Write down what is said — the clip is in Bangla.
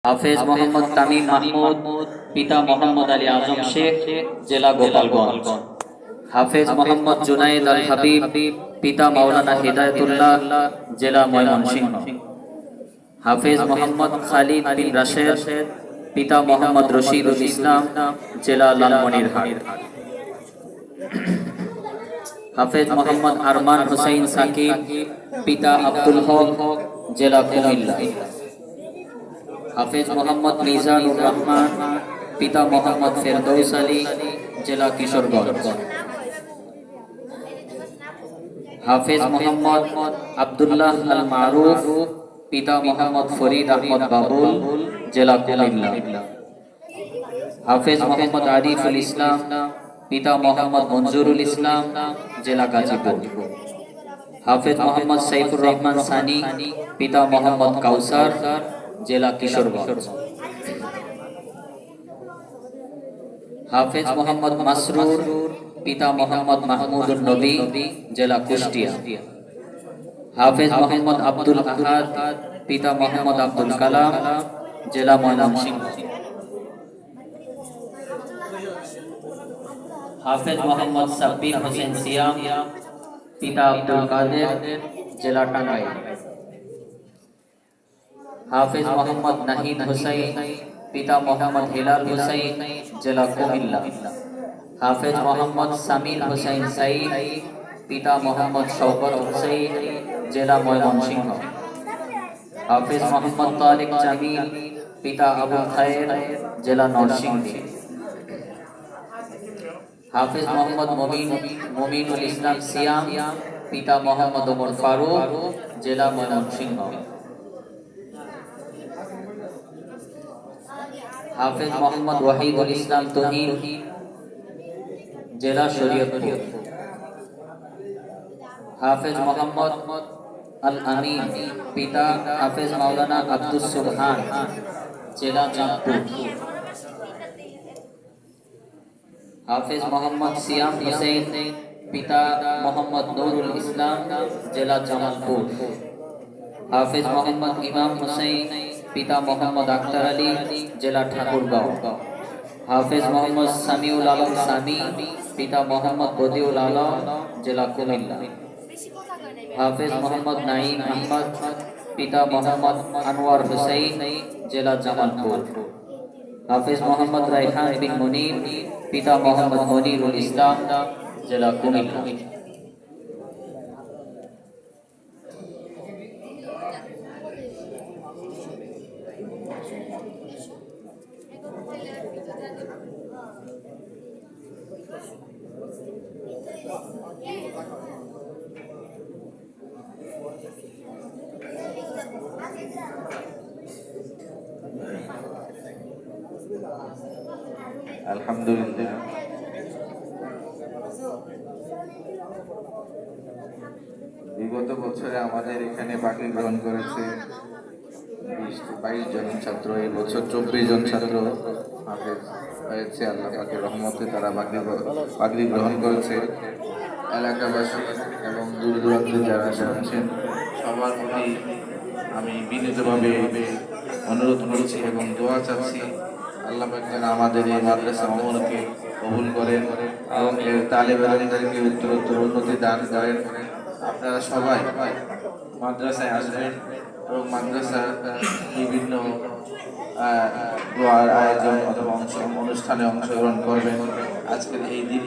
হাফেজ মোহাম্মদ তামিম মাহমুদ, পিতা মোহাম্মদ আলী আজম শেখ, জেলা গোপালগঞ্জ। হাফেজ মোহাম্মদ জুনায়েদ আল হাবিব, পিতা মাওলানা হিদায়াতুল্লাহ, জেলা ময়মনসিংহ। হাফেজ মোহাম্মদ খালিদ বিন রাশেদ, পিতা মোহাম্মদ রশিদুল ইসলাম, জেলা লালমনিরহাট। হাফেজ মোহাম্মদ আরমান হুসাইন সাকিব, পিতা আব্দুল হক, জেলা কুমিল্লা। হাফেজ মোহাম্মদ মিজানুর রহমান, পিতা মোহাম্মদ ফেরদৌস আলী, জেলা কিশোরগঞ্জ। হাফেজ মোহাম্মদ আব্দুল্লাহ আল মারুফ, পিতা মোহাম্মদ ফরিদ আহমদ বাবুল, জেলা কুমিল্লা। হাফেজ মোহাম্মদ আরিফুল ইসলাম, পিতা মোহাম্মদ মঞ্জুরুল ইসলাম, জেলা গাজীপুর। হাফেজ মোহাম্মদ সাইফুর রহমান সানি, পিতা মোহাম্মদ কাউসার, জেলা কিশোরগঞ্জ। হাফেজ মোহাম্মদ মাসরুর, পিতা মোহাম্মদ মাহমুদুর নবী, জেলা কুষ্টিয়া। হাফেজ মোহাম্মদ আব্দুল আহাদ, পিতা মোহাম্মদ আব্দুল কালাম, জেলা ময়মনসিংহ। হাফেজ মোহাম্মদ সাব্বির হোসেন সিয়াম, পিতা আব্দুল কাদের, জেলা টাঙ্গাইল। হাফেজ মোহাম্মদ নাহিদ হুসাইন, পিতা মোহাম্মদ হিলাল হুসাইন, জেলা কুমিল্লা। হাফেজ মোহাম্মদ সামিল হুসাইন সাইদ, পিতা মোহাম্মদ শওকত হুসাইন, জেলা ময়মনসিংহ। হাফেজ মোহাম্মদ তারিক জামিল, পিতা আবু খায়ের, জেলা নরসিংদী। হাফেজ মোহাম্মদ মুমিনুল ইসলাম সিয়াম, পিতা মোহাম্মদ ওমর ফারুক, জেলা ময়মনসিংহ। হাফেজ মোহাম্মদ ওয়াহিদুল ইসলাম তুহিন, জেলা শরীয়তপুর। হাফেজ মোহাম্মদ আল আমিন, পিতা হাফেজ মাওলানা আব্দুস সুবহান, জেলা চাঁদপুর। হাফেজ মোহাম্মদ সিয়াম হুসেন, পিতা মোহাম্মদ নুরুল ইসলাম, জেলা জামালপুর। হাফেজ মোহাম্মদ ইমাম হুসেন, পিতা মোহাম্মদ আখতার আলী, জেলা ঠাকুরগাঁও। হাফেজ মোহাম্মদ সামিউল আলম সামি, পিতা মোহাম্মদ বদিউল আলম, জেলা কুমিল্লা। হাফেজ মোহাম্মদ নাঈম আহমদ, পিতা মোহাম্মদ আনোয়ার হুসাইন, জেলা জামালপুর। হাফেজ মোহাম্মদ রায়হান বিন মুনির, পিতা মোহাম্মদ মনিরুল ইসলাম, জেলা কুমিল্লা। আলহামদুলিল্লাহ, বিগত বছরে আমাদের এখানে পাগড়ি গ্রহণ করেছে 22 জন ছাত্র। এই বছর 24 জন ছাত্র হাফেজ হয়েছে। আল্লাহ পাকের রহমতে তারা পাগড়ি গ্রহণ করেছে। এলাকাবাসী এবং দূর দূরান্তে যারা শুনছেন সবার প্রতি আমি বিনীতভাবে অনুরোধ করছি এবং দোয়া চাচ্ছি আল্লাহ পাক যেন আমাদের এই মাদ্রাসা অমরকে কবুল করেন এবং এর তালেবে ইলমদেরকে উত্তরোত্তর উন্নতি দান করেন। আপনারা সবাই মাদ্রাসায় আসবেন এবং মাদ্রাসার বিভিন্ন দোয়ার আয়োজন অথবা অনুষ্ঠানে অংশগ্রহণ করবেন। আজকের এই দিন